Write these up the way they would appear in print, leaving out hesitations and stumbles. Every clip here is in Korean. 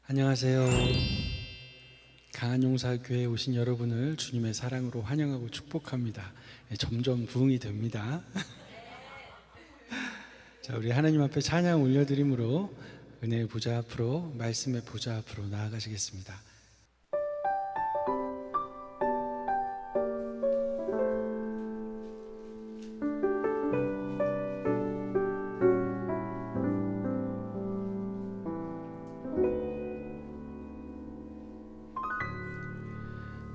안녕하세요. 강한용사교회에 오신 여러분을 주님의 사랑으로 환영하고 축복합니다. 점점 부흥이 됩니다. 자, 우리 하나님 앞에 찬양 올려드림으로 은혜의 보좌 앞으로, 말씀의 보좌 앞으로 나아가시겠습니다.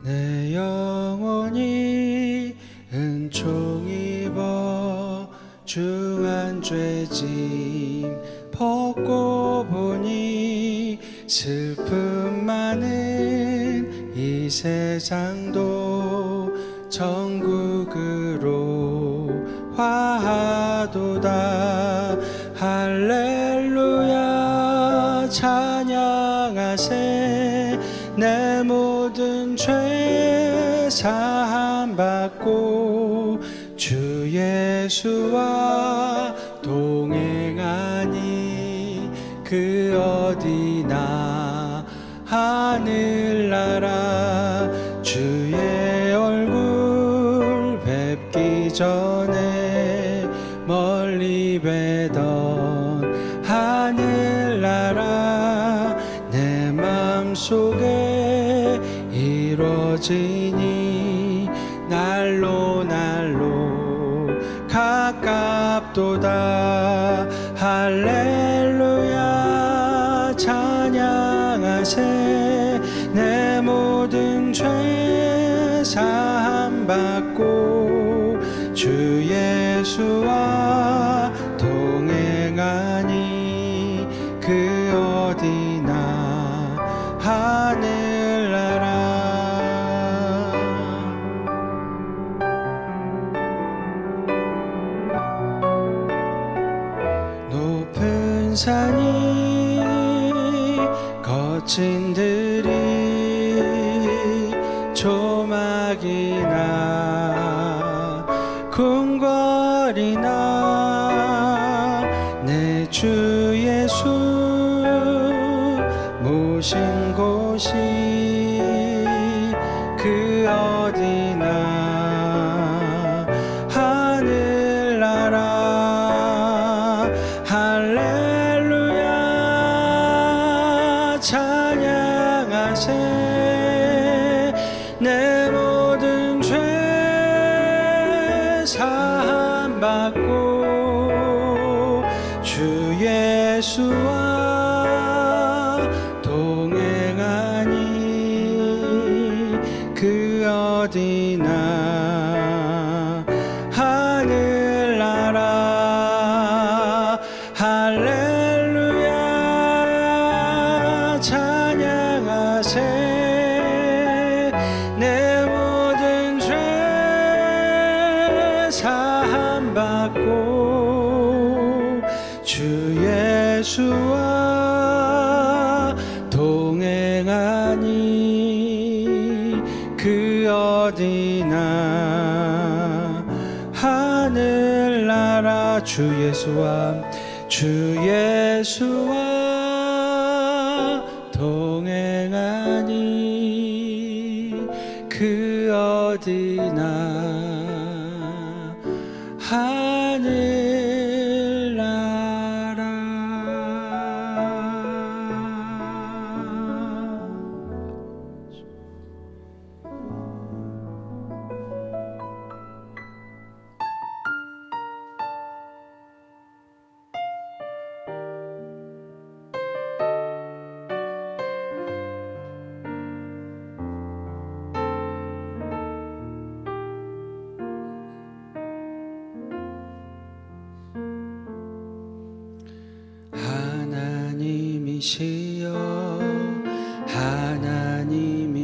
내 영혼이 은총 입어 중한 죄짐 벗고 보니 슬픔 많은 이 세상도 천국으로 화하도다. 할렐루야 찬양하세. 내 모든 죄 사함 받고 주 예수와 동행하니 그 어디나 하늘나라. 주의 얼굴 뵙기 전에 멀리 뵈던 하늘나라. 내 맘속에 이루어지니 날로 가깝도다. 할렐루야 찬양하세. 내 모든 죄 사함 받고 주 예수와 동행하니 그 어디나 하늘나라. 높은 산이 거친 들이 조막이나 궁궐이나 내 주 예수 모신 곳이 그 어디나 하늘나라. 할렐루야 찬양하세. 내 모든 죄 사함 받고 주 예수와 동행하니 그 어디나 하늘나라. 할렐루야 찬양하세. 내 모든 죄 사함 받고 주 예수와 동행하니 그 어디나 하늘나라. 주 예수와 동행하니 그 어디나 하늘나라.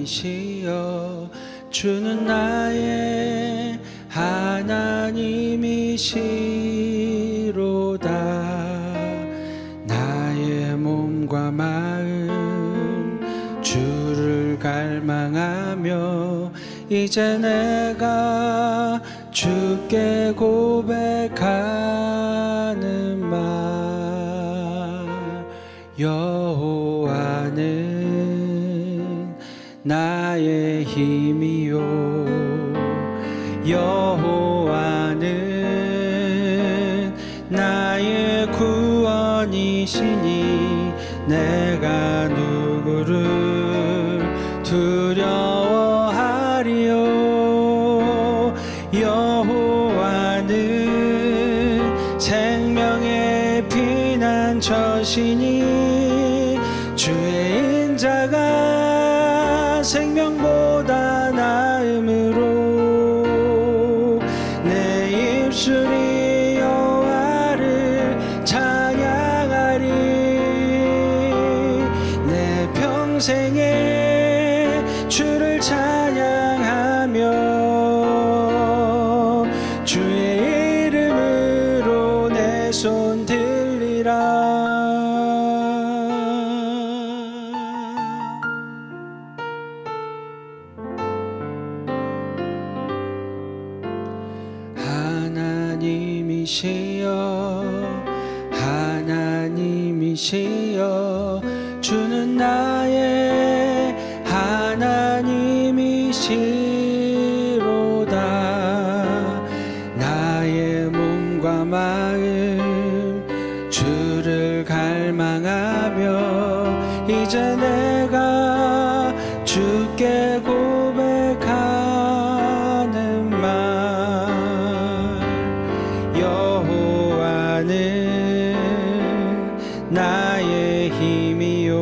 하나님이시여 주는 나의 하나님이시로다. 나의 몸과 마음 주를 갈망하며 이제 내가 주께 고백하는 말. 여호와는 나의 힘이요 여호와는 나의 구원이시니 내가 누구를 두려워하리요 여호와는 생명의 피난처시니 주의 인자가 생명보다 나음으로 내 입술이 여호와를 찬양하리 내 평생에 주를 찬양하며 주의 이름으로 내 손 들리라 하나님이시여 주는 나의 하나님이시로다 나의 몸과 마음 주를 갈망하며 이제 내가 주께 고백하는 말 여호와는 나의 힘이요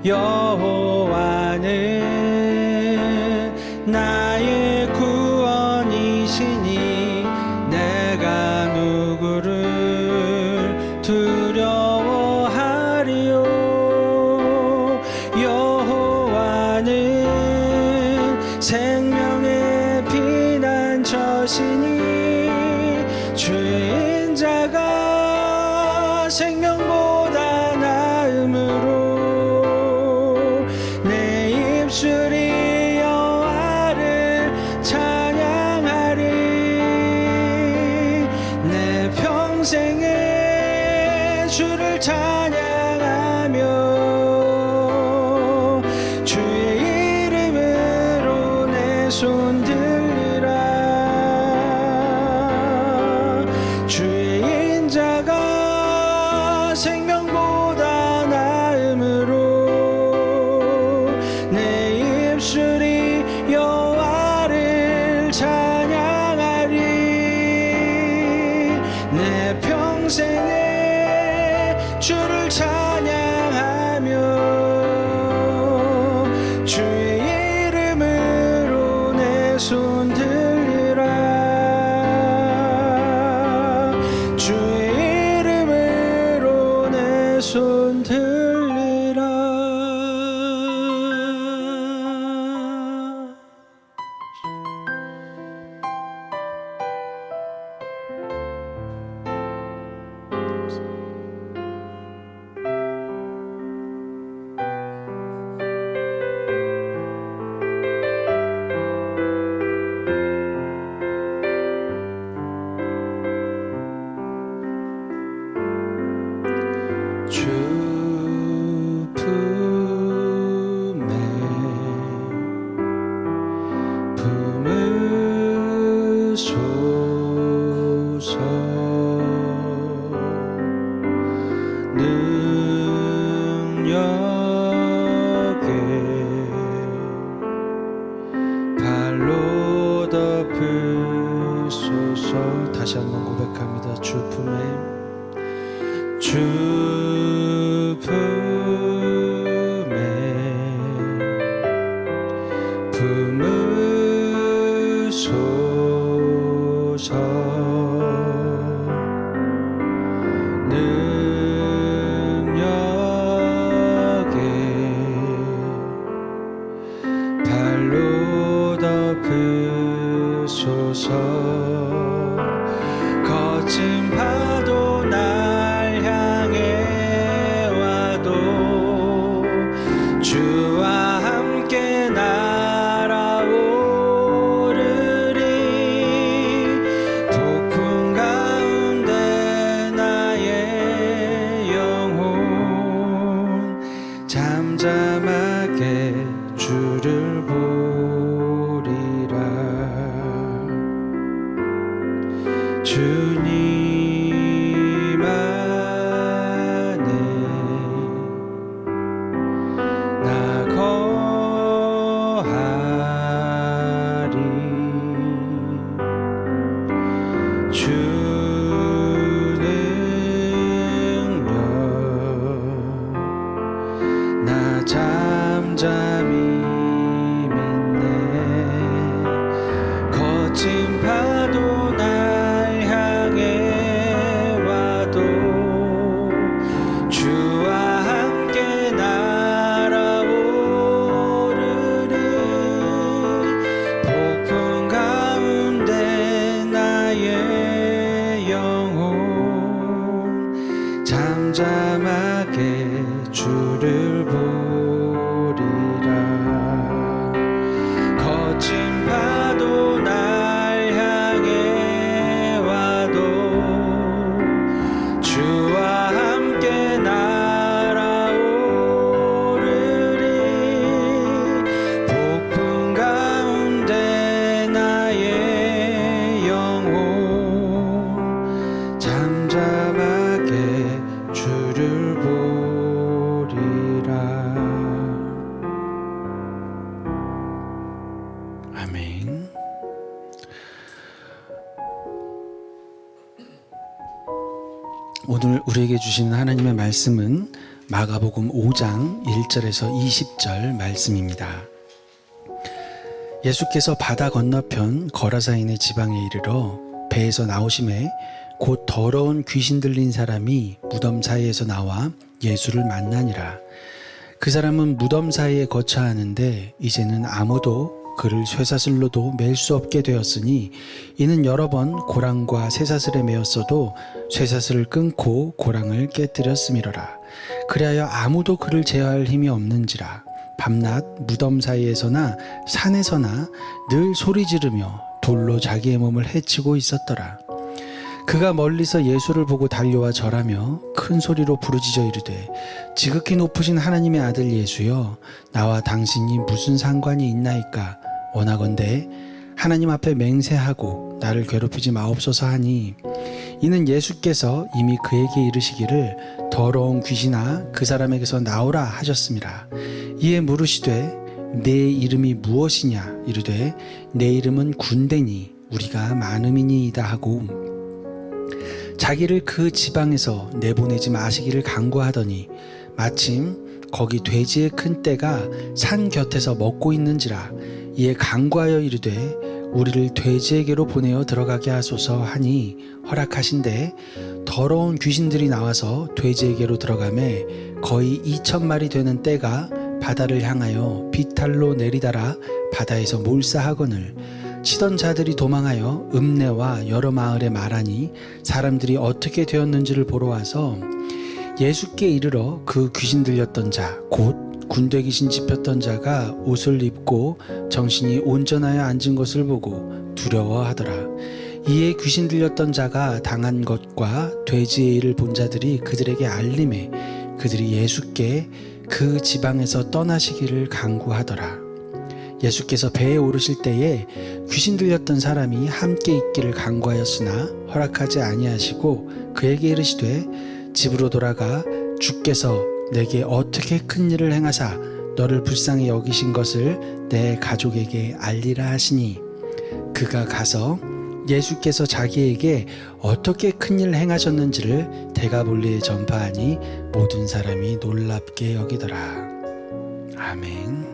여호와는 나의 구원이시니 내가 누구를 두려워하리요 여호와는 생명의 피난처시니 주의 인자가 생명보다 나음으로 내 입술이 여호와를 찬양하리 내 평생에 주를 찬양하며 주의 이름으로 내 손 들리라 주의 인자가 생명보다 나음으로 내 입술이 여호와를 찬양하리 내 평생에 주를 찬양하며 주의 이름으로 내 손 들리라 주의 이름으로 내 손 들리라 주 품에 품으소서 능력에 발로 덮으소서 다시 한번 고백합니다 주 품에 주 품에 품으소서 능력에 발로 덮으소서 거친 파도 날 향해 잠잠하게 주를 보리라. 주님 안에 나 거하리. 주 능력 나 잠잠히 믿네. 거친 파도 날 향해 와도 주와 함께 날아오르리. 폭풍 가운데 나의 영혼 잠잠하게 주를 보리라. 거친 파도 날 향해 와도 주와 함께 날아오르리. 폭풍 가운데 나의 영혼 잠잠하게 주를 보리라. 아멘. 오늘 우리에게 주시는 하나님의 말씀은 마가복음 5장 1절에서 20절 말씀입니다. 예수께서 바다 건너편 거라사인의 지방에 이르러 배에서 나오심에 곧 더러운 귀신 들린 사람이 무덤 사이에서 나와 예수를 만나니라. 그 사람은 무덤 사이에 거처하는데 이제는 아무도 그를 쇠사슬로도 맬 수 없게 되었으니 이는 여러 번 고랑과 쇠사슬에 매었어도 쇠사슬을 끊고 고랑을 깨뜨렸음이로라. 그리하여 아무도 그를 제어할 힘이 없는지라. 밤낮 무덤 사이에서나 산에서나 늘 소리 지르며 돌로 자기의 몸을 해치고 있었더라. 그가 멀리서 예수를 보고 달려와 절하며 큰 소리로 부르짖어 이르되 지극히 높으신 하나님의 아들 예수여, 나와 당신이 무슨 상관이 있나이까? 원하건대 하나님 앞에 맹세하고 나를 괴롭히지 마옵소서 하니, 이는 예수께서 이미 그에게 이르시기를 더러운 귀신아 그 사람에게서 나오라 하셨습니다. 이에 물으시되 내 이름이 무엇이냐? 이르되 내 이름은 군대니 우리가 많음이니이다 하고 자기를 그 지방에서 내보내지 마시기를 간구하더니 마침 거기 돼지의 큰 떼가 산 곁에서 먹고 있는지라. 이에 간구하여 이르되 우리를 돼지에게로 보내어 들어가게 하소서 하니 허락하신대 더러운 귀신들이 나와서 돼지에게로 들어가매 거의 2,000마리 되는 떼가 바다를 향하여 비탈로 내리달아 바다에서 몰사하거늘 치던 자들이 도망하여 읍내와 여러 마을에 말하니 사람들이 어떻게 되었는지를 보러 와서 예수께 이르러 그 귀신 들렸던 자 곧 군대 귀신 짚혔던 자가 옷을 입고 정신이 온전하여 앉은 것을 보고 두려워하더라. 이에 귀신 들렸던 자가 당한 것과 돼지의 일을 본 자들이 그들에게 알림해 그들이 예수께 그 지방에서 떠나시기를 간구하더라. 예수께서 배에 오르실 때에 귀신 들렸던 사람이 함께 있기를 간구하였으나 허락하지 아니하시고 그에게 이르시되 집으로 돌아가 주께서 내게 어떻게 큰 일을 행하사 너를 불쌍히 여기신 것을 내 가족에게 알리라 하시니, 그가 가서 예수께서 자기에게 어떻게 큰 일을 행하셨는지를 데가볼리에 전파하니 모든 사람이 놀랍게 여기더라. 아멘.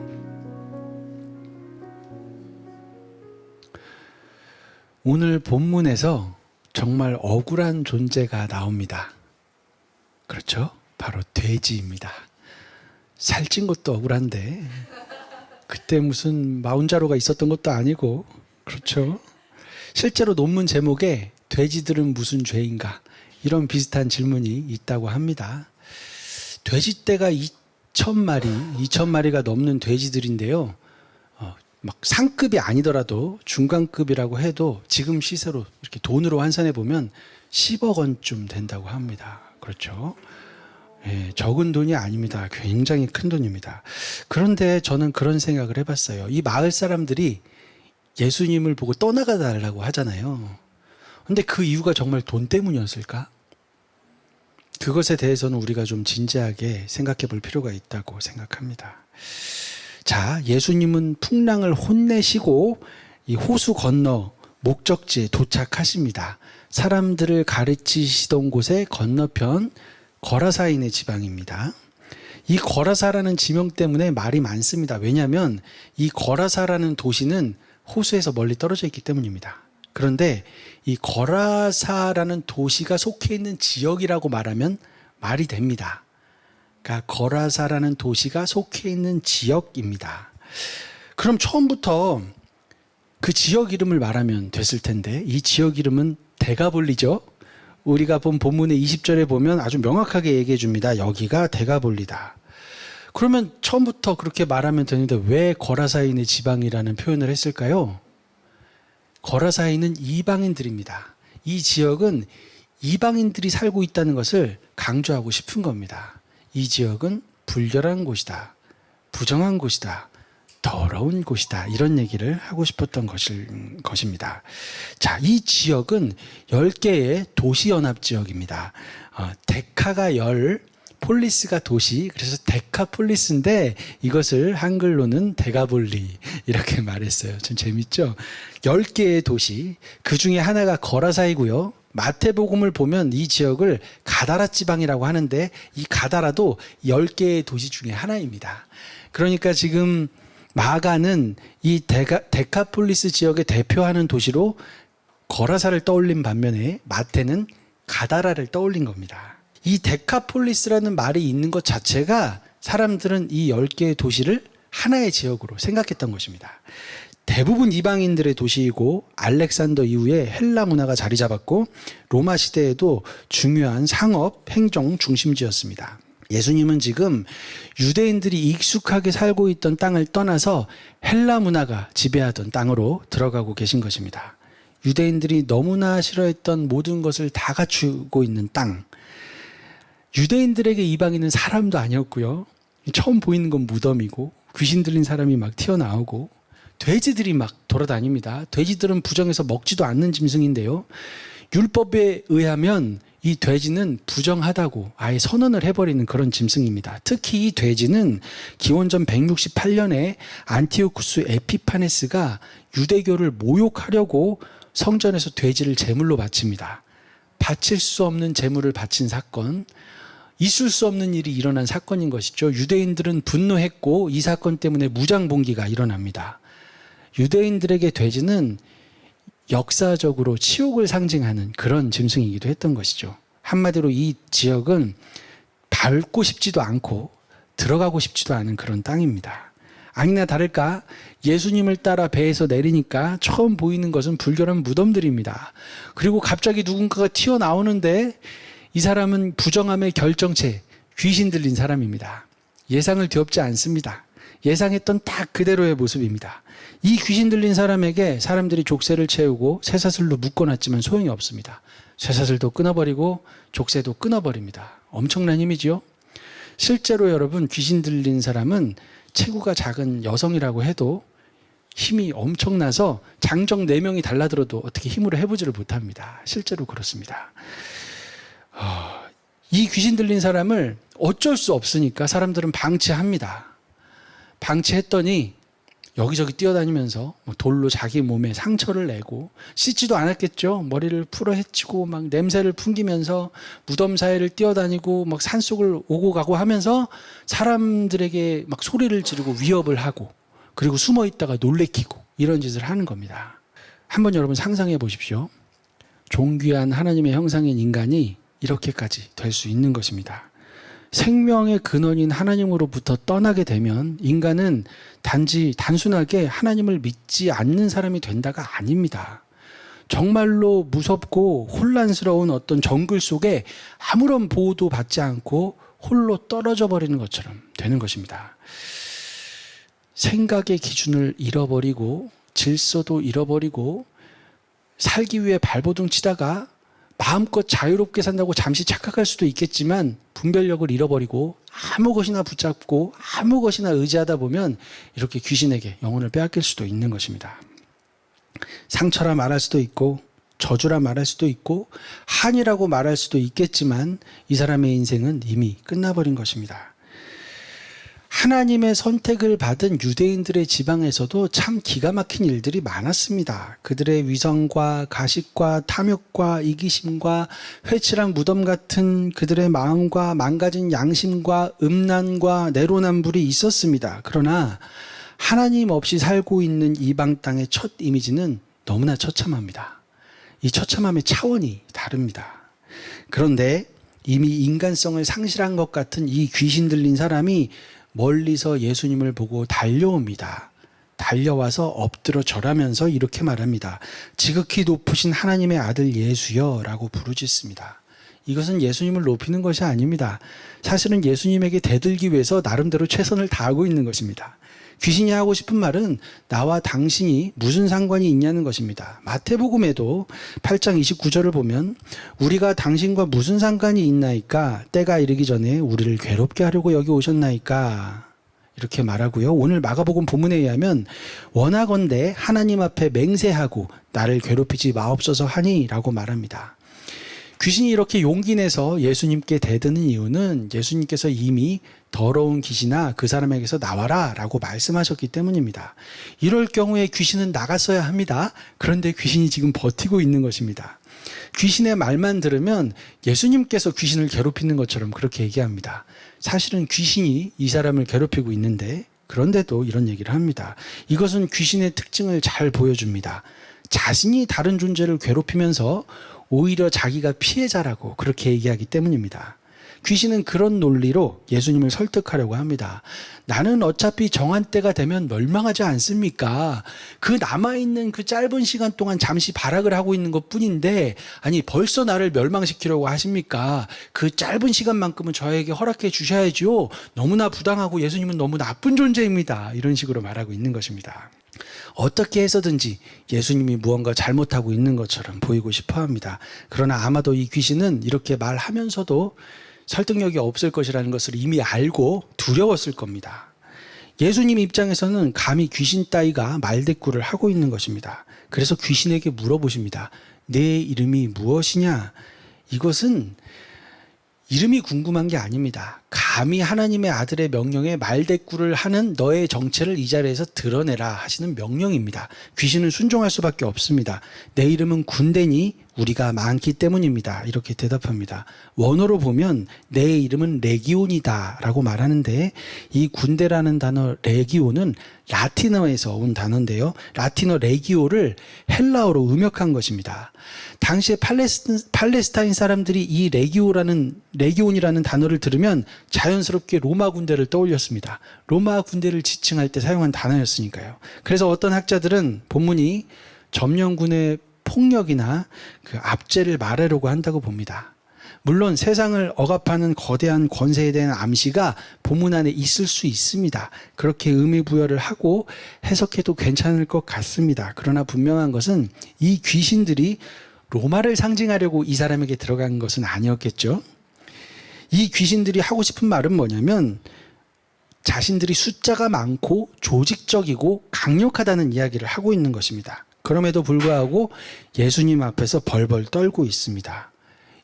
오늘 본문에서 정말 억울한 존재가 나옵니다. 그렇죠? 바로 돼지입니다. 살찐 것도 억울한데 그때 무슨 마운자로가 있었던 것도 아니고, 그렇죠? 실제로 논문 제목에 돼지들은 무슨 죄인가 이런 비슷한 질문이 있다고 합니다. 돼지떼가 2,000마리가 넘는 돼지들인데요. 막 상급이 아니더라도 중간급이라고 해도 지금 시세로 이렇게 돈으로 환산해 보면 10억 원쯤 된다고 합니다. 그렇죠? 예, 적은 돈이 아닙니다. 굉장히 큰 돈입니다. 그런데 저는 그런 생각을 해봤어요. 이 마을 사람들이 예수님을 보고 떠나가 달라고 하잖아요. 근데 그 이유가 정말 돈 때문이었을까? 그것에 대해서는 우리가 좀 진지하게 생각해 볼 필요가 있다고 생각합니다. 자, 예수님은 풍랑을 혼내시고 이 호수 건너 목적지에 도착하십니다. 사람들을 가르치시던 곳의 건너편 거라사인의 지방입니다. 이 거라사라는 지명 때문에 말이 많습니다. 왜냐하면 이 거라사라는 도시는 호수에서 멀리 떨어져 있기 때문입니다. 그런데 이 거라사라는 도시가 속해 있는 지역이라고 말하면 말이 됩니다. 그러니까 거라사라는 도시가 속해 있는 지역입니다. 그럼 처음부터 그 지역 이름을 말하면 됐을 텐데 이 지역 이름은 데가볼리죠. 우리가 본 본문의 20절에 보면 아주 명확하게 얘기해 줍니다. 여기가 데가볼리다. 그러면 처음부터 그렇게 말하면 되는데 왜 거라사인의 지방이라는 표현을 했을까요? 거라사인은 이방인들입니다. 이 지역은 이방인들이 살고 있다는 것을 강조하고 싶은 겁니다. 이 지역은 불결한 곳이다. 부정한 곳이다. 더러운 곳이다. 이런 얘기를 하고 싶었던 것입니다. 자, 이 지역은 10개의 도시연합지역입니다. 데카가 10, 폴리스가 도시, 그래서 데카폴리스인데 이것을 한글로는 데가볼리 이렇게 말했어요. 좀 재밌죠? 10개의 도시, 그 중에 하나가 거라사이고요. 마태복음을 보면 이 지역을 가다라 지방이라고 하는데 이 가다라도 10개의 도시 중에 하나입니다. 그러니까 지금 마가는 이 데카폴리스 지역을 대표하는 도시로 거라사를 떠올린 반면에 마태는 가다라를 떠올린 겁니다. 이 데카폴리스라는 말이 있는 것 자체가 사람들은 이 10개의 도시를 하나의 지역으로 생각했던 것입니다. 대부분 이방인들의 도시이고 알렉산더 이후에 헬라 문화가 자리 잡았고 로마 시대에도 중요한 상업, 행정 중심지였습니다. 예수님은 지금 유대인들이 익숙하게 살고 있던 땅을 떠나서 헬라 문화가 지배하던 땅으로 들어가고 계신 것입니다. 유대인들이 너무나 싫어했던 모든 것을 다 갖추고 있는 땅. 유대인들에게 이방인은 사람도 아니었고요. 처음 보이는 건 무덤이고 귀신 들린 사람이 막 튀어나오고 돼지들이 막 돌아다닙니다. 돼지들은 부정해서 먹지도 않는 짐승인데요. 율법에 의하면 이 돼지는 부정하다고 아예 선언을 해버리는 그런 짐승입니다. 특히 이 돼지는 기원전 168년에 안티오쿠스 에피파네스가 유대교를 모욕하려고 성전에서 돼지를 제물로 바칩니다. 바칠 수 없는 제물을 바친 사건, 있을 수 없는 일이 일어난 사건인 것이죠. 유대인들은 분노했고 이 사건 때문에 무장봉기가 일어납니다. 유대인들에게 돼지는 역사적으로 치욕을 상징하는 그런 짐승이기도 했던 것이죠. 한마디로 이 지역은 밟고 싶지도 않고 들어가고 싶지도 않은 그런 땅입니다. 아니나 다를까 예수님을 따라 배에서 내리니까 처음 보이는 것은 불결한 무덤들입니다. 그리고 갑자기 누군가가 튀어나오는데 이 사람은 부정함의 결정체, 귀신 들린 사람입니다. 예상을 뒤엎지 않습니다. 예상했던 딱 그대로의 모습입니다. 이 귀신 들린 사람에게 사람들이 족쇄를 채우고 쇠사슬로 묶어놨지만 소용이 없습니다. 쇠사슬도 끊어버리고 족쇄도 끊어버립니다. 엄청난 힘이지요. 실제로 여러분 귀신 들린 사람은 체구가 작은 여성이라고 해도 힘이 엄청나서 장정 4명이 달라들어도 어떻게 힘으로 해보지를 못합니다. 실제로 그렇습니다. 이 귀신 들린 사람을 어쩔 수 없으니까 사람들은 방치합니다. 방치했더니 여기저기 뛰어다니면서 돌로 자기 몸에 상처를 내고 씻지도 않았겠죠. 머리를 풀어 헤치고 막 냄새를 풍기면서 무덤 사이를 뛰어다니고 막 산속을 오고 가고 하면서 사람들에게 막 소리를 지르고 위협을 하고 그리고 숨어 있다가 놀래키고 이런 짓을 하는 겁니다. 한번 여러분 상상해 보십시오. 존귀한 하나님의 형상인 인간이 이렇게까지 될 수 있는 것입니다. 생명의 근원인 하나님으로부터 떠나게 되면 인간은 단순하게 하나님을 믿지 않는 사람이 된다가 아닙니다. 정말로 무섭고 혼란스러운 어떤 정글 속에 아무런 보호도 받지 않고 홀로 떨어져 버리는 것처럼 되는 것입니다. 생각의 기준을 잃어버리고 질서도 잃어버리고 살기 위해 발버둥 치다가 마음껏 자유롭게 산다고 잠시 착각할 수도 있겠지만 분별력을 잃어버리고 아무 것이나 붙잡고 아무 것이나 의지하다 보면 이렇게 귀신에게 영혼을 빼앗길 수도 있는 것입니다. 상처라 말할 수도 있고 저주라 말할 수도 있고 한이라고 말할 수도 있겠지만 이 사람의 인생은 이미 끝나버린 것입니다. 하나님의 선택을 받은 유대인들의 지방에서도 참 기가 막힌 일들이 많았습니다. 그들의 위선과 가식과 탐욕과 이기심과 회칠한 무덤 같은 그들의 마음과 망가진 양심과 음란과 내로남불이 있었습니다. 그러나 하나님 없이 살고 있는 이방 땅의 첫 이미지는 너무나 처참합니다. 이 처참함의 차원이 다릅니다. 그런데 이미 인간성을 상실한 것 같은 이 귀신 들린 사람이 멀리서 예수님을 보고 달려옵니다. 달려와서 엎드려 절하면서 이렇게 말합니다. 지극히 높으신 하나님의 아들 예수여 라고 부르짖습니다. 이것은 예수님을 높이는 것이 아닙니다. 사실은 예수님에게 대들기 위해서 나름대로 최선을 다하고 있는 것입니다. 귀신이 하고 싶은 말은 나와 당신이 무슨 상관이 있냐는 것입니다. 마태복음에도 8장 29절을 보면 우리가 당신과 무슨 상관이 있나이까 때가 이르기 전에 우리를 괴롭게 하려고 여기 오셨나이까 이렇게 말하고요. 오늘 마가복음 본문에 의하면 원하건대 하나님 앞에 맹세하고 나를 괴롭히지 마옵소서 하니 라고 말합니다. 귀신이 이렇게 용기 내서 예수님께 대드는 이유는 예수님께서 이미 더러운 귀신아 그 사람에게서 나와라 라고 말씀하셨기 때문입니다. 이럴 경우에 귀신은 나갔어야 합니다. 그런데 귀신이 지금 버티고 있는 것입니다. 귀신의 말만 들으면 예수님께서 귀신을 괴롭히는 것처럼 그렇게 얘기합니다. 사실은 귀신이 이 사람을 괴롭히고 있는데 그런데도 이런 얘기를 합니다. 이것은 귀신의 특징을 잘 보여줍니다. 자신이 다른 존재를 괴롭히면서 오히려 자기가 피해자라고 그렇게 얘기하기 때문입니다. 귀신은 그런 논리로 예수님을 설득하려고 합니다. 나는 어차피 정한 때가 되면 멸망하지 않습니까? 그 남아있는 그 짧은 시간 동안 잠시 발악을 하고 있는 것 뿐인데 아니 벌써 나를 멸망시키려고 하십니까? 그 짧은 시간만큼은 저에게 허락해 주셔야죠. 너무나 부당하고 예수님은 너무 나쁜 존재입니다. 이런 식으로 말하고 있는 것입니다. 어떻게 해서든지 예수님이 무언가 잘못하고 있는 것처럼 보이고 싶어 합니다. 그러나 아마도 이 귀신은 이렇게 말하면서도 설득력이 없을 것이라는 것을 이미 알고 두려웠을 겁니다. 예수님 입장에서는 감히 귀신 따위가 말대꾸를 하고 있는 것입니다. 그래서 귀신에게 물어보십니다. 내 이름이 무엇이냐? 이것은 이름이 궁금한 게 아닙니다. 감히 하나님의 아들의 명령에 말대꾸를 하는 너의 정체를 이 자리에서 드러내라 하시는 명령입니다. 귀신은 순종할 수밖에 없습니다. 내 이름은 군대니 우리가 많기 때문입니다. 이렇게 대답합니다. 원어로 보면 내 이름은 레기온이다 라고 말하는데 이 군대라는 단어 레기온은 라틴어에서 온 단어인데요. 라틴어 레기오를 헬라어로 음역한 것입니다. 당시에 팔레스타인 사람들이 이 레기온이라는 단어를 들으면 자연스럽게 로마 군대를 떠올렸습니다. 로마 군대를 지칭할 때 사용한 단어였으니까요. 그래서 어떤 학자들은 본문이 점령군의 폭력이나 그 압제를 말하려고 한다고 봅니다. 물론 세상을 억압하는 거대한 권세에 대한 암시가 본문 안에 있을 수 있습니다. 그렇게 의미 부여를 하고 해석해도 괜찮을 것 같습니다. 그러나 분명한 것은 이 귀신들이 로마를 상징하려고 이 사람에게 들어간 것은 아니었겠죠. 이 귀신들이 하고 싶은 말은 뭐냐면 자신들이 숫자가 많고 조직적이고 강력하다는 이야기를 하고 있는 것입니다. 그럼에도 불구하고 예수님 앞에서 벌벌 떨고 있습니다.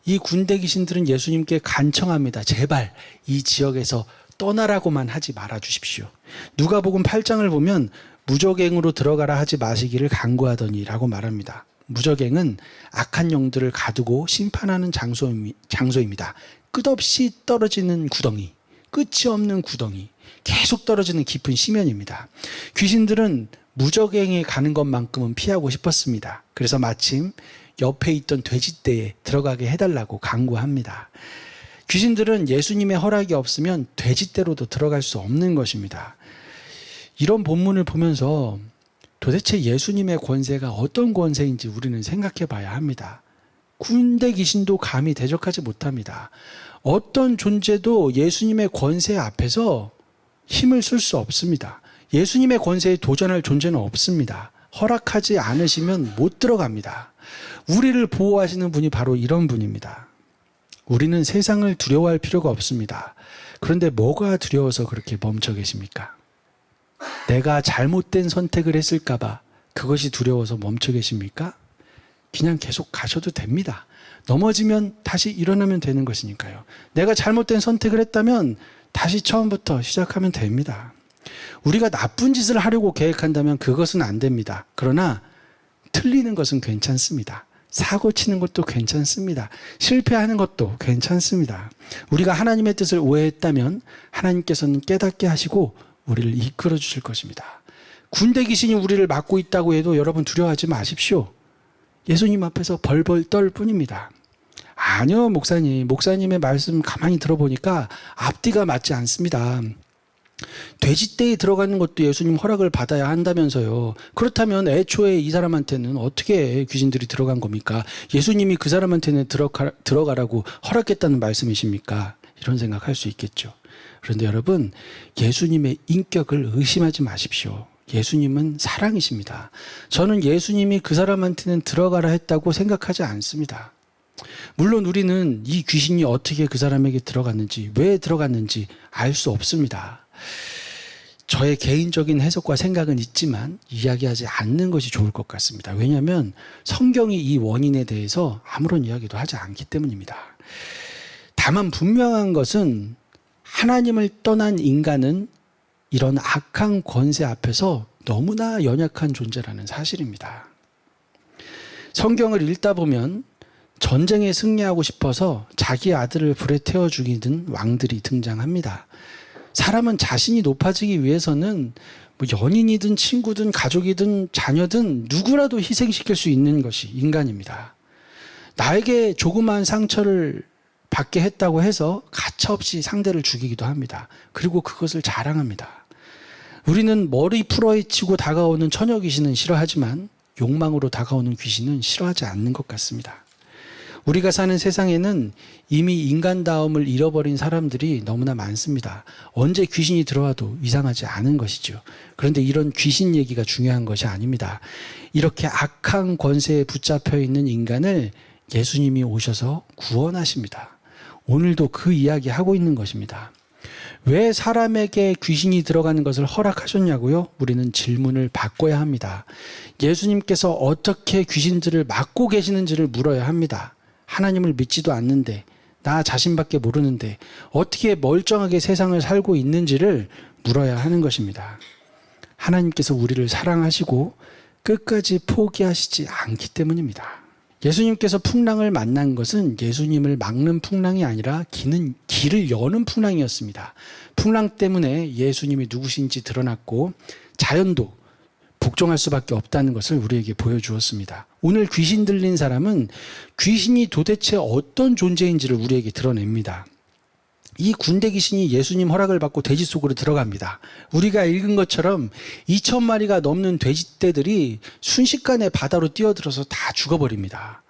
이 군대 귀신들은 예수님께 간청합니다. 제발 이 지역에서 떠나라고만 하지 말아 주십시오. 누가복음 8장을 보면 무적행으로 들어가라 하지 마시기를 간구하더니 라고 말합니다. 무적행은 악한 영들을 가두고 심판하는 장소입니다. 끝없이 떨어지는 구덩이, 끝이 없는 구덩이, 계속 떨어지는 깊은 심연입니다. 귀신들은 무적행에 가는 것만큼은 피하고 싶었습니다. 그래서 마침 옆에 있던 돼지떼에 들어가게 해달라고 간구합니다. 귀신들은 예수님의 허락이 없으면 돼지떼로도 들어갈 수 없는 것입니다. 이런 본문을 보면서 도대체 예수님의 권세가 어떤 권세인지 우리는 생각해 봐야 합니다. 군대 귀신도 감히 대적하지 못합니다. 어떤 존재도 예수님의 권세 앞에서 힘을 쓸 수 없습니다. 예수님의 권세에 도전할 존재는 없습니다. 허락하지 않으시면 못 들어갑니다. 우리를 보호하시는 분이 바로 이런 분입니다. 우리는 세상을 두려워할 필요가 없습니다. 그런데 뭐가 두려워서 그렇게 멈춰 계십니까? 내가 잘못된 선택을 했을까봐 그것이 두려워서 멈춰 계십니까? 그냥 계속 가셔도 됩니다. 넘어지면 다시 일어나면 되는 것이니까요. 내가 잘못된 선택을 했다면 다시 처음부터 시작하면 됩니다. 우리가 나쁜 짓을 하려고 계획한다면 그것은 안 됩니다. 그러나 틀리는 것은 괜찮습니다. 사고 치는 것도 괜찮습니다. 실패하는 것도 괜찮습니다. 우리가 하나님의 뜻을 오해했다면 하나님께서는 깨닫게 하시고 우리를 이끌어 주실 것입니다. 군대 귀신이 우리를 막고 있다고 해도 여러분 두려워하지 마십시오. 예수님 앞에서 벌벌 떨 뿐입니다. 아니요, 목사님. 목사님의 말씀 가만히 들어보니까 앞뒤가 맞지 않습니다. 돼지떼에 들어가는 것도 예수님 허락을 받아야 한다면서요. 그렇다면 애초에 이 사람한테는 어떻게 귀신들이 들어간 겁니까? 예수님이 그 사람한테는 들어가라고 허락했다는 말씀이십니까? 이런 생각할 수 있겠죠. 그런데 여러분, 예수님의 인격을 의심하지 마십시오. 예수님은 사랑이십니다. 저는 예수님이 그 사람한테는 들어가라 했다고 생각하지 않습니다. 물론 우리는 이 귀신이 어떻게 그 사람에게 들어갔는지, 왜 들어갔는지 알 수 없습니다. 저의 개인적인 해석과 생각은 있지만 이야기하지 않는 것이 좋을 것 같습니다. 왜냐하면 성경이 이 원인에 대해서 아무런 이야기도 하지 않기 때문입니다. 다만 분명한 것은 하나님을 떠난 인간은 이런 악한 권세 앞에서 너무나 연약한 존재라는 사실입니다. 성경을 읽다 보면 전쟁에 승리하고 싶어서 자기 아들을 불에 태워 죽이는 왕들이 등장합니다. 사람은 자신이 높아지기 위해서는 뭐 연인이든 친구든 가족이든 자녀든 누구라도 희생시킬 수 있는 것이 인간입니다. 나에게 조그마한 상처를 받게 했다고 해서 가차없이 상대를 죽이기도 합니다. 그리고 그것을 자랑합니다. 우리는 머리 풀어헤치고 다가오는 처녀 귀신은 싫어하지만 욕망으로 다가오는 귀신은 싫어하지 않는 것 같습니다. 우리가 사는 세상에는 이미 인간다움을 잃어버린 사람들이 너무나 많습니다. 언제 귀신이 들어와도 이상하지 않은 것이죠. 그런데 이런 귀신 얘기가 중요한 것이 아닙니다. 이렇게 악한 권세에 붙잡혀 있는 인간을 예수님이 오셔서 구원하십니다. 오늘도 그 이야기 하고 있는 것입니다. 왜 사람에게 귀신이 들어가는 것을 허락하셨냐고요? 우리는 질문을 바꿔야 합니다. 예수님께서 어떻게 귀신들을 막고 계시는지를 물어야 합니다. 하나님을 믿지도 않는데, 나 자신밖에 모르는데 어떻게 멀쩡하게 세상을 살고 있는지를 물어야 하는 것입니다. 하나님께서 우리를 사랑하시고 끝까지 포기하시지 않기 때문입니다. 예수님께서 풍랑을 만난 것은 예수님을 막는 풍랑이 아니라 길을 여는 풍랑이었습니다. 풍랑 때문에 예수님이 누구신지 드러났고 자연도 복종할 수밖에 없다는 것을 우리에게 보여주었습니다. 오늘 귀신 들린 사람은 귀신이 도대체 어떤 존재인지를 우리에게 드러냅니다. 이 군대 귀신이 예수님 허락을 받고 돼지 속으로 들어갑니다. 우리가 읽은 것처럼 2,000마리가 넘는 돼지떼들이 순식간에 바다로 뛰어들어서 다 죽어버립니다.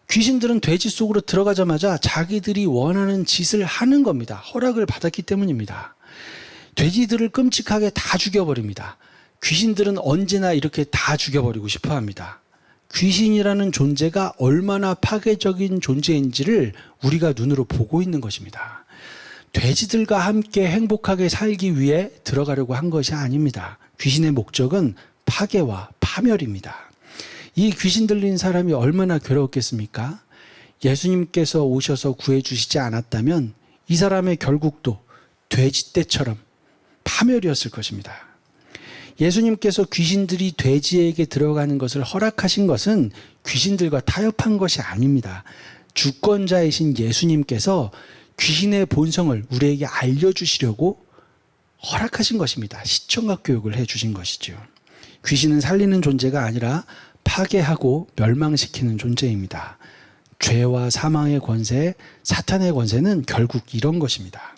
귀신들은 돼지 속으로 들어가자마자 자기들이 원하는 짓을 하는 겁니다. 허락을 받았기 때문입니다. 돼지들을 끔찍하게 다 죽여버립니다. 귀신들은 언제나 이렇게 다 죽여버리고 싶어 합니다. 귀신이라는 존재가 얼마나 파괴적인 존재인지를 우리가 눈으로 보고 있는 것입니다. 돼지들과 함께 행복하게 살기 위해 들어가려고 한 것이 아닙니다. 귀신의 목적은 파괴와 파멸입니다. 이 귀신 들린 사람이 얼마나 괴로웠겠습니까? 예수님께서 오셔서 구해주시지 않았다면 이 사람의 결국도 돼지떼처럼 파멸이었을 것입니다. 예수님께서 귀신들이 돼지에게 들어가는 것을 허락하신 것은 귀신들과 타협한 것이 아닙니다. 주권자이신 예수님께서 귀신의 본성을 우리에게 알려주시려고 허락하신 것입니다. 시청각 교육을 해주신 것이죠. 귀신은 살리는 존재가 아니라 파괴하고 멸망시키는 존재입니다. 죄와 사망의 권세, 사탄의 권세는 결국 이런 것입니다.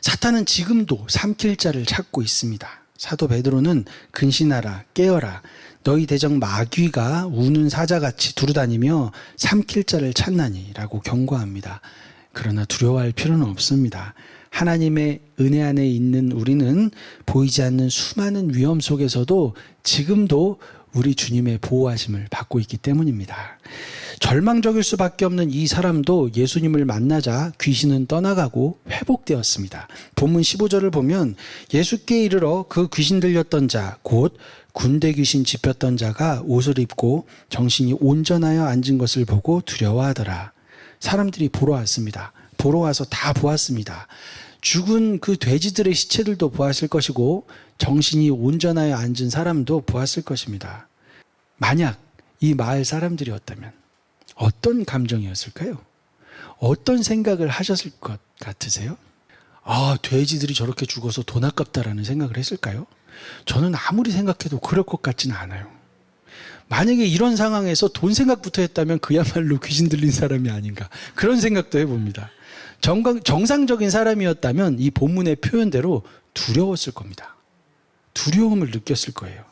사탄은 지금도 삼킬 자를 찾고 있습니다. 사도 베드로는 근신하라, 깨어라, 너희 대적 마귀가 우는 사자같이 두루다니며 삼킬 자를 찾나니 라고 경고합니다. 그러나 두려워할 필요는 없습니다. 하나님의 은혜 안에 있는 우리는 보이지 않는 수많은 위험 속에서도 지금도 우리 주님의 보호하심을 받고 있기 때문입니다. 절망적일 수밖에 없는 이 사람도 예수님을 만나자 귀신은 떠나가고 회복되었습니다. 본문 15절을 보면 예수께 이르러 그 귀신 들렸던 자, 곧 군대 귀신 짚혔던 자가 옷을 입고 정신이 온전하여 앉은 것을 보고 두려워하더라. 사람들이 보러 왔습니다. 보러 와서 다 보았습니다. 죽은 그 돼지들의 시체들도 보았을 것이고 정신이 온전하여 앉은 사람도 보았을 것입니다. 만약 이 마을 사람들이었다면 어떤 감정이었을까요? 어떤 생각을 하셨을 것 같으세요? 아, 돼지들이 저렇게 죽어서 돈 아깝다라는 생각을 했을까요? 저는 아무리 생각해도 그럴 것 같지는 않아요. 만약에 이런 상황에서 돈 생각부터 했다면 그야말로 귀신 들린 사람이 아닌가, 그런 생각도 해봅니다. 정상적인 사람이었다면 이 본문의 표현대로 두려웠을 겁니다. 두려움을 느꼈을 거예요.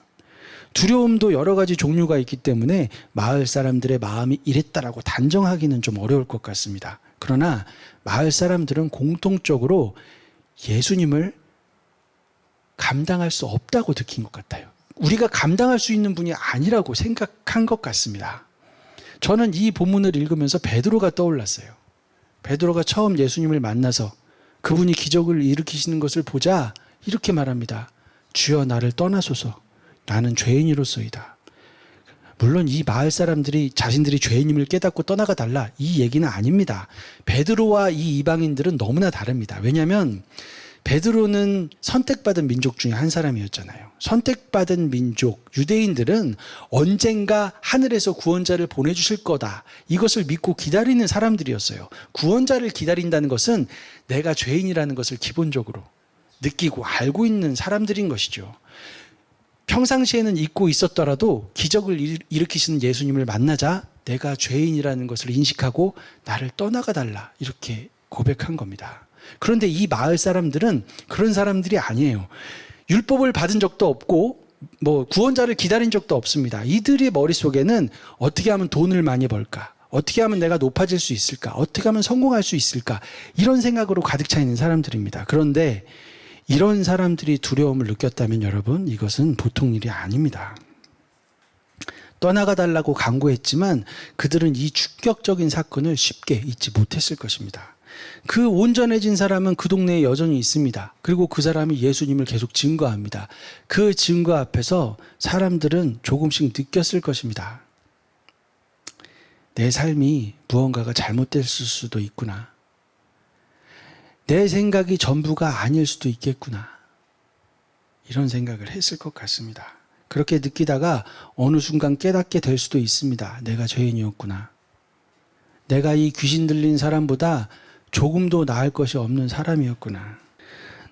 두려움도 여러 가지 종류가 있기 때문에 마을 사람들의 마음이 이랬다라고 단정하기는 좀 어려울 것 같습니다. 그러나 마을 사람들은 공통적으로 예수님을 감당할 수 없다고 느낀 것 같아요. 우리가 감당할 수 있는 분이 아니라고 생각한 것 같습니다. 저는 이 본문을 읽으면서 베드로가 떠올랐어요. 베드로가 처음 예수님을 만나서 그분이 기적을 일으키시는 것을 보자 이렇게 말합니다. 주여 나를 떠나소서, 나는 죄인이로소이다. 물론 이 마을 사람들이 자신들이 죄인임을 깨닫고 떠나가 달라, 이 얘기는 아닙니다. 베드로와 이 이방인들은 너무나 다릅니다. 왜냐하면 베드로는 선택받은 민족 중에 한 사람이었잖아요. 선택받은 민족, 유대인들은 언젠가 하늘에서 구원자를 보내주실 거다, 이것을 믿고 기다리는 사람들이었어요. 구원자를 기다린다는 것은 내가 죄인이라는 것을 기본적으로 느끼고 알고 있는 사람들인 것이죠. 평상시에는 잊고 있었더라도 기적을 일으키시는 예수님을 만나자 내가 죄인이라는 것을 인식하고 나를 떠나가 달라, 이렇게 고백한 겁니다. 그런데 이 마을 사람들은 그런 사람들이 아니에요. 율법을 받은 적도 없고 구원자를 기다린 적도 없습니다. 이들의 머릿속에는 어떻게 하면 돈을 많이 벌까? 어떻게 하면 내가 높아질 수 있을까? 어떻게 하면 성공할 수 있을까? 이런 생각으로 가득 차 있는 사람들입니다. 그런데 이런 사람들이 두려움을 느꼈다면 여러분, 이것은 보통 일이 아닙니다. 떠나가 달라고 강구했지만 그들은 이 충격적인 사건을 쉽게 잊지 못했을 것입니다. 그 온전해진 사람은 그 동네에 여전히 있습니다. 그리고 그 사람이 예수님을 계속 증거합니다. 그 증거 앞에서 사람들은 조금씩 느꼈을 것입니다. 내 삶이 무언가가 잘못됐을 수도 있구나. 내 생각이 전부가 아닐 수도 있겠구나. 이런 생각을 했을 것 같습니다. 그렇게 느끼다가 어느 순간 깨닫게 될 수도 있습니다. 내가 죄인이었구나. 내가 이 귀신 들린 사람보다 조금도 나을 것이 없는 사람이었구나.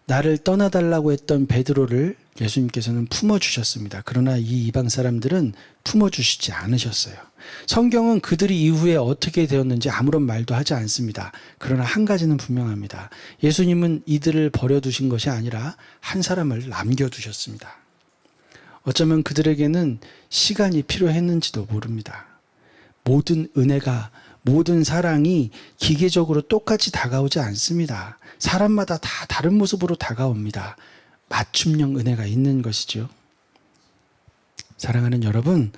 나를 떠나달라고 했던 베드로를 예수님께서는 품어주셨습니다. 그러나 이 이방 사람들은 품어주시지 않으셨어요. 성경은 그들이 이후에 어떻게 되었는지 아무런 말도 하지 않습니다. 그러나 한 가지는 분명합니다. 예수님은 이들을 버려두신 것이 아니라 한 사람을 남겨두셨습니다. 어쩌면 그들에게는 시간이 필요했는지도 모릅니다. 모든 은혜가, 모든 사랑이 기계적으로 똑같이 다가오지 않습니다. 사람마다 다 다른 모습으로 다가옵니다. 맞춤형 은혜가 있는 것이죠. 사랑하는 여러분,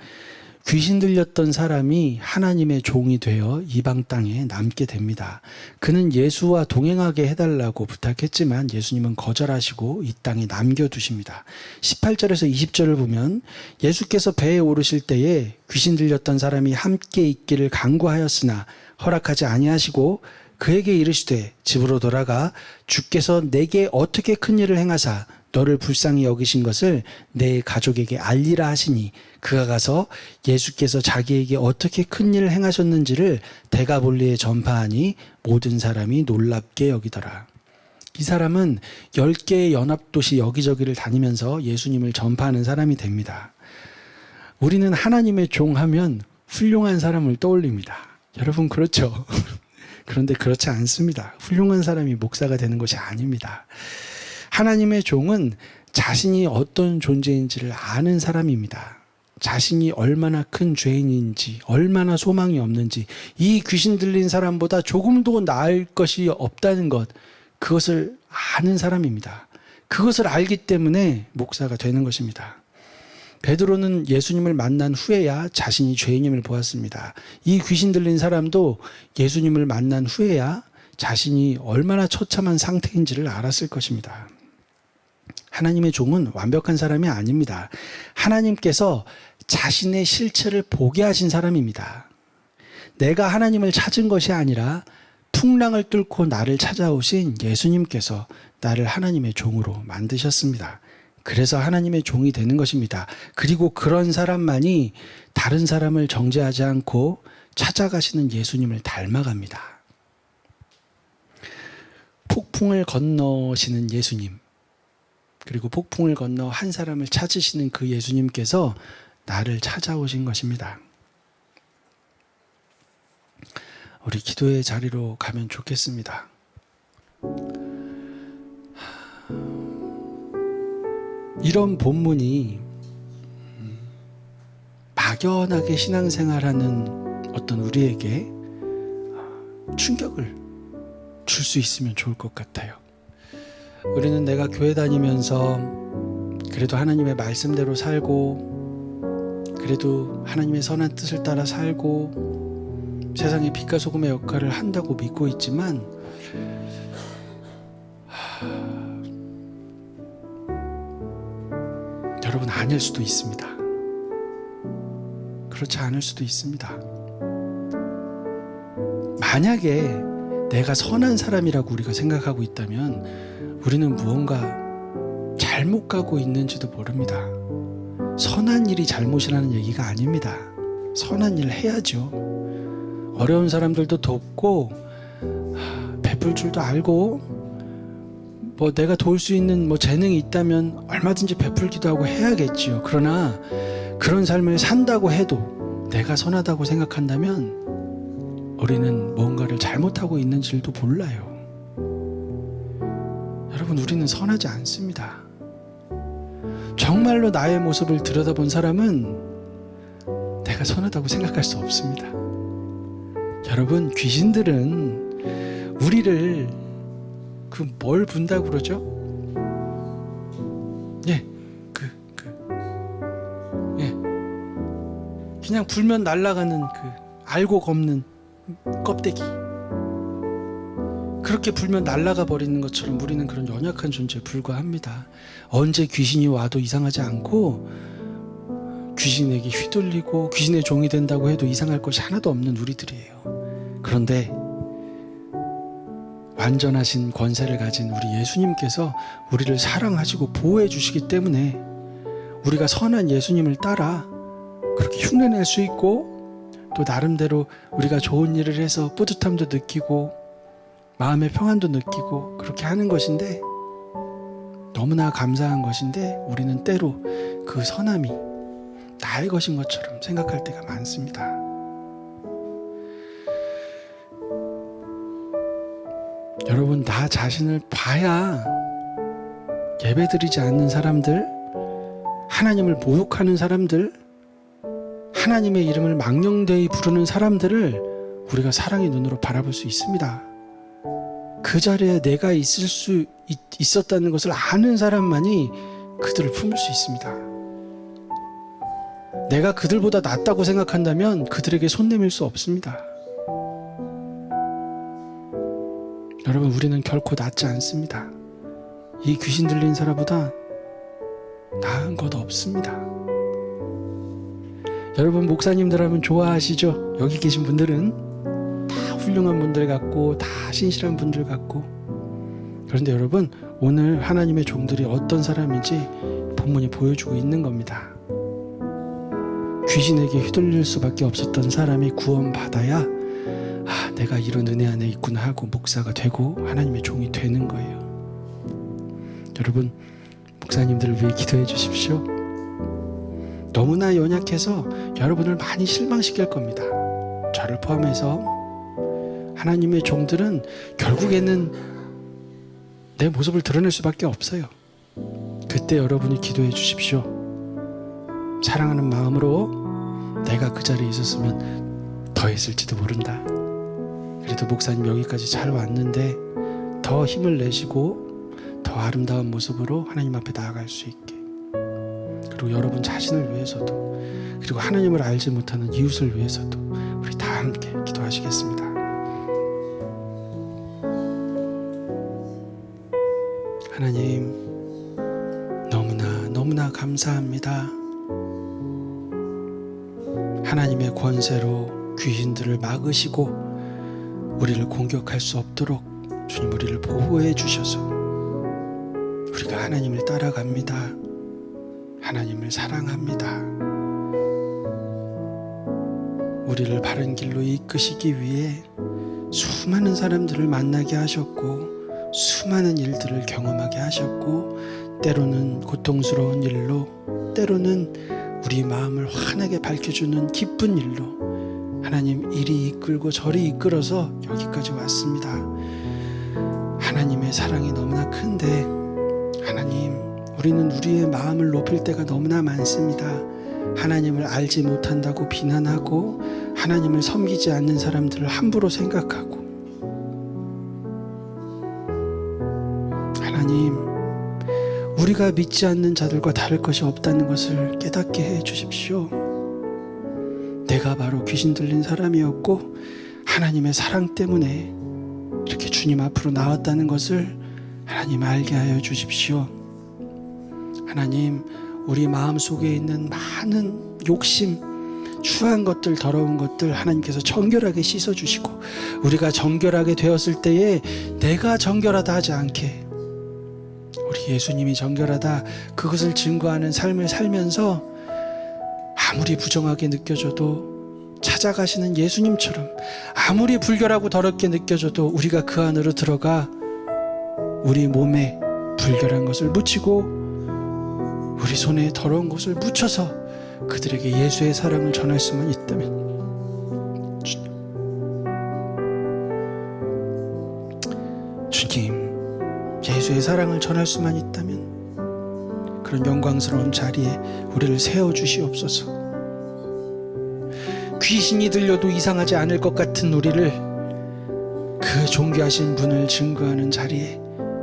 귀신 들렸던 사람이 하나님의 종이 되어 이방 땅에 남게 됩니다. 그는 예수와 동행하게 해달라고 부탁했지만 예수님은 거절하시고 이 땅에 남겨두십니다. 18절에서 20절을 보면 예수께서 배에 오르실 때에 귀신 들렸던 사람이 함께 있기를 간구하였으나 허락하지 아니하시고 그에게 이르시되 집으로 돌아가 주께서 내게 어떻게 큰 일을 행하사 너를 불쌍히 여기신 것을 내 가족에게 알리라 하시니 그가 가서 예수께서 자기에게 어떻게 큰 일을 행하셨는지를 데가볼리에 전파하니 모든 사람이 놀랍게 여기더라. 이 사람은 10개의 연합도시 여기저기를 다니면서 예수님을 전파하는 사람이 됩니다. 우리는 하나님의 종하면 훌륭한 사람을 떠올립니다. 여러분 그렇죠? 그런데 그렇지 않습니다. 훌륭한 사람이 목사가 되는 것이 아닙니다. 하나님의 종은 자신이 어떤 존재인지를 아는 사람입니다. 자신이 얼마나 큰 죄인인지, 얼마나 소망이 없는지, 이 귀신 들린 사람보다 조금도 나을 것이 없다는 것, 그것을 아는 사람입니다. 그것을 알기 때문에 목사가 되는 것입니다. 베드로는 예수님을 만난 후에야 자신이 죄인임을 보았습니다. 이 귀신 들린 사람도 예수님을 만난 후에야 자신이 얼마나 처참한 상태인지를 알았을 것입니다. 하나님의 종은 완벽한 사람이 아닙니다. 하나님께서 자신의 실체를 보게 하신 사람입니다. 내가 하나님을 찾은 것이 아니라 풍랑을 뚫고 나를 찾아오신 예수님께서 나를 하나님의 종으로 만드셨습니다. 그래서 하나님의 종이 되는 것입니다. 그리고 그런 사람만이 다른 사람을 정죄하지 않고 찾아가시는 예수님을 닮아갑니다. 폭풍을 건너시는 예수님, 그리고 폭풍을 건너 한 사람을 찾으시는 그 예수님께서 나를 찾아오신 것입니다. 우리 기도의 자리로 가면 좋겠습니다. 이런 본문이 막연하게 신앙생활하는 어떤 우리에게 충격을 줄 수 있으면 좋을 것 같아요. 우리는 내가 교회 다니면서 그래도 하나님의 말씀대로 살고, 그래도 하나님의 선한 뜻을 따라 살고, 세상의 빛과 소금의 역할을 한다고 믿고 있지만, 여러분, 아닐 수도 있습니다. 그렇지 않을 수도 있습니다. 만약에 내가 선한 사람이라고 우리가 생각하고 있다면 우리는 무언가 잘못 가고 있는지도 모릅니다. 선한 일이 잘못이라는 얘기가 아닙니다. 선한 일을 해야죠. 어려운 사람들도 돕고 베풀 줄도 알고, 내가 도울 수 있는 재능이 있다면 얼마든지 베풀기도 하고 해야겠지요. 그러나 그런 삶을 산다고 해도 내가 선하다고 생각한다면 우리는 뭔가를 잘못하고 있는 줄도 몰라요. 여러분, 우리는 선하지 않습니다. 정말로 나의 모습을 들여다본 사람은 내가 선하다고 생각할 수 없습니다. 여러분, 귀신들은 우리를 뭘 분다고 그러죠? 그냥 불면 날아가는 알곡 없는 껍데기. 그렇게 불면 날아가 버리는 것처럼 우리는 그런 연약한 존재에 불과합니다. 언제 귀신이 와도 이상하지 않고, 귀신에게 휘둘리고 귀신의 종이 된다고 해도 이상할 것이 하나도 없는 우리들이에요. 그런데 완전하신 권세를 가진 우리 예수님께서 우리를 사랑하시고 보호해 주시기 때문에 우리가 선한 예수님을 따라 그렇게 흉내낼 수 있고, 또 나름대로 우리가 좋은 일을 해서 뿌듯함도 느끼고 마음의 평안도 느끼고 그렇게 하는 것인데, 너무나 감사한 것인데 우리는 때로 그 선함이 나의 것인 것처럼 생각할 때가 많습니다. 여러분, 나 자신을 봐야 예배드리지 않는 사람들, 하나님을 모욕하는 사람들, 하나님의 이름을 망령되이 부르는 사람들을 우리가 사랑의 눈으로 바라볼 수 있습니다. 그 자리에 내가 있었다는 것을 아는 사람만이 그들을 품을 수 있습니다. 내가 그들보다 낫다고 생각한다면 그들에게 손 내밀 수 없습니다. 여러분, 우리는 결코 낫지 않습니다. 이 귀신 들린 사람보다 나은 것 없습니다. 여러분, 목사님들 하면 좋아하시죠? 여기 계신 분들은 다 훌륭한 분들 같고 다 신실한 분들 같고. 그런데 여러분, 오늘 하나님의 종들이 어떤 사람인지 본문이 보여주고 있는 겁니다. 귀신에게 휘둘릴 수밖에 없었던 사람이 구원받아야 내가 이런 은혜 안에 있구나 하고 목사가 되고 하나님의 종이 되는 거예요. 여러분, 목사님들을 위해 기도해 주십시오. 너무나 연약해서 여러분을 많이 실망시킬 겁니다. 저를 포함해서. 하나님의 종들은 결국에는 내 모습을 드러낼 수밖에 없어요. 그때 여러분이 기도해 주십시오. 사랑하는 마음으로 내가 그 자리에 있었으면 더 했을지도 모른다. 그래도 목사님 여기까지 잘 왔는데 더 힘을 내시고 더 아름다운 모습으로 하나님 앞에 나아갈 수 있게, 그리고 여러분 자신을 위해서도, 그리고 하나님을 알지 못하는 이웃을 위해서도 우리 다 함께 기도하시겠습니다. 하나님, 너무나 감사합니다. 하나님의 권세로 귀신들을 막으시고 우리를 공격할 수 없도록 주님 우리를 보호해 주셔서 우리가 하나님을 따라갑니다. 하나님을 사랑합니다. 우리를 바른 길로 이끄시기 위해 수많은 사람들을 만나게 하셨고 수많은 일들을 경험하게 하셨고, 때로는 고통스러운 일로, 때로는 우리 마음을 환하게 밝혀주는 기쁜 일로 하나님 이리 이끌고 저리 이끌어서 여기까지 왔습니다. 하나님의 사랑이 너무나 큰데 하나님, 우리는 우리의 마음을 높일 때가 너무나 많습니다. 하나님을 알지 못한다고 비난하고 하나님을 섬기지 않는 사람들을 함부로 생각하고, 하나님, 우리가 믿지 않는 자들과 다를 것이 없다는 것을 깨닫게 해 주십시오. 내가 바로 귀신 들린 사람이었고 하나님의 사랑 때문에 이렇게 주님 앞으로 나왔다는 것을 하나님 알게 하여 주십시오. 하나님, 우리 마음속에 있는 많은 욕심, 추한 것들, 더러운 것들 하나님께서 정결하게 씻어주시고, 우리가 정결하게 되었을 때에 내가 정결하다 하지 않게 우리 예수님이 정결하다 그것을 증거하는 삶을 살면서 아무리 부정하게 느껴져도 찾아가시는 예수님처럼, 아무리 불결하고 더럽게 느껴져도 우리가 그 안으로 들어가 우리 몸에 불결한 것을 묻히고 우리 손에 더러운 것을 묻혀서 그들에게 예수의 사랑을 전할 수만 있다면, 주님, 예수의 사랑을 전할 수만 있다면 그런 영광스러운 자리에 우리를 세워주시옵소서. 귀신이 들려도 이상하지 않을 것 같은 우리를 그 존귀하신 분을 증거하는 자리에,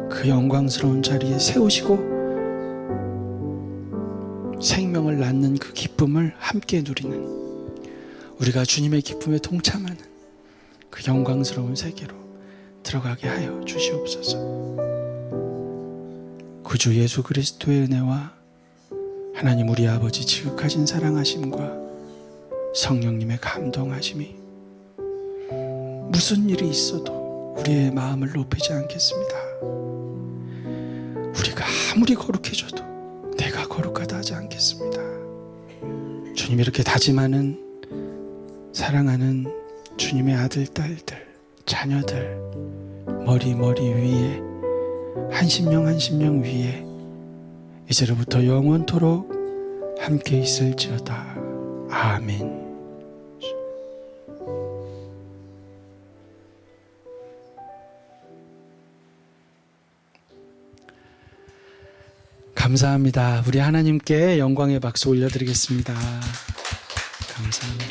그 영광스러운 자리에 세우시고 생명을 낳는 그 기쁨을 함께 누리는, 우리가 주님의 기쁨에 동참하는 그 영광스러운 세계로 들어가게 하여 주시옵소서. 구주 예수 그리스도의 은혜와 하나님 우리 아버지 지극하신 사랑하심과 성령님의 감동하심이 무슨 일이 있어도 우리의 마음을 높이지 않겠습니다. 우리가 아무리 거룩해져도 내가 거룩하다 하지 않겠습니다. 주님, 이렇게 다짐하는, 사랑하는 주님의 아들, 딸들, 자녀들 머리 위에, 한 심령 한 심령 위에 이제로부터 영원토록 함께 있을지어다. 아멘. 감사합니다. 우리 하나님께 영광의 박수 올려드리겠습니다. 감사합니다.